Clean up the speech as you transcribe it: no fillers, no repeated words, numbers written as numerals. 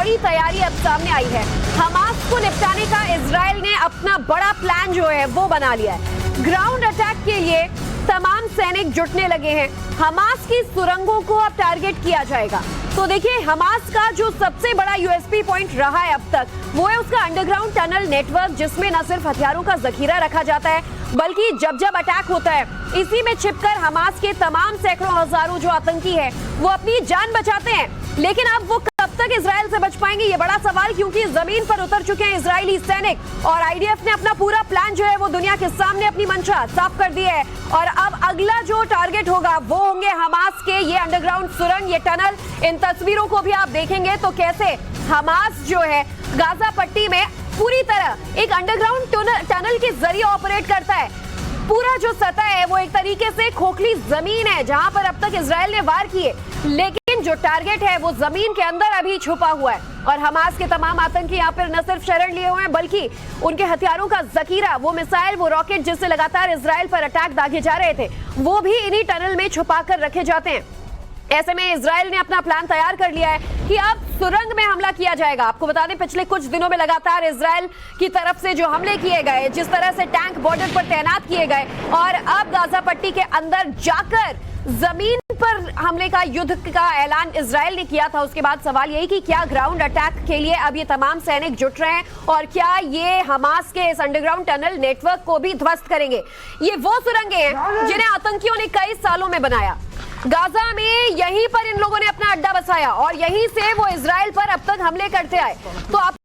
बड़ी तैयारी अब सामने आई है। हमास को निपटाने का इजराइल ने अपना बड़ा प्लान जो है वो बना लिया है। ग्राउंड अटैक के लिए तमाम सैनिक जुटने लगे हैं। हमास की सुरंगों को अब टारगेट किया जाएगा। तो देखिए, हमास का जो सबसे बड़ा यूएसपी पॉइंट रहा है अब तक, वो है उसका अंडरग्राउंड टनल नेटवर्क, जिसमें न सिर्फ हथियारों का जखीरा रखा जाता है, बल्कि जब जब अटैक होता है इसी में छिपकर हमास के तमाम सैकड़ों हजारों जो आतंकी है वो अपनी जान बचाते हैं। लेकिन अब वो कब तक इजराइल से बच पाएंगे, ये बड़ा सवाल, क्योंकि जमीन पर उतर चुके हैं इजरायली सैनिक और आईडीएफ ने अपना पूरा प्लान जो है वो दुनिया के सामने अपनी मंशा साफ कर दी है। और अब अगला जो टारगेट होगा वो होंगे हमास के ये अंडरग्राउंड सुरंग, ये टनल। इन तस्वीरों को भी आप देखेंगे तो कैसे हमास जो है गाजा पट्टी में पूरी तरह एक अंडरग्राउंड टनल के जरिए ऑपरेट करता है। पूरा जो सतह है वो एक तरीके से खोखली जमीन है जहां पर अब तक इजराइल ने वार किए, लेकिन जो टारगेट है वो जमीन के अंदर अभी छुपा हुआ है। और हमास के तमाम आतंकी यहाँ पर न सिर्फ शरण लिए हुए हैं, बल्कि उनके हथियारों का जखीरा, वो मिसाइल, वो रॉकेट जिससे लगातार इजराइल पर अटैक दागे जा रहे थे, वो भी इन्हीं टनल में छुपा कर रखे जाते हैं। ऐसे में इजराइल ने अपना प्लान तैयार कर लिया है कि अब सुरंग में हमला किया जाएगा। आपको बता दें, पिछले कुछ दिनों में लगातार इजराइल की तरफ से जो हमले किए गए, जिस तरह से टैंक बॉर्डर पर तैनात किए गए, और अब गाजा पट्टी के अंदर जाकर जमीन पर हमले का, युद्ध का ऐलान इजराइल ने किया था। उसके बाद सवाल यही कि क्या ग्राउंड अटैक के लिए अब ये तमाम सैनिक जुट रहे हैं और क्या ये हमास के इस अंडरग्राउंड टनल नेटवर्क को भी ध्वस्त करेंगे। ये वो सुरंगें हैं जिन्हें आतंकियों ने कई सालों में बनाया। गाजा में यहीं पर इन लोगों ने अपना अड्डा बसाया और यहीं से वो इजराइल पर अब तक हमले करते आए। तो आप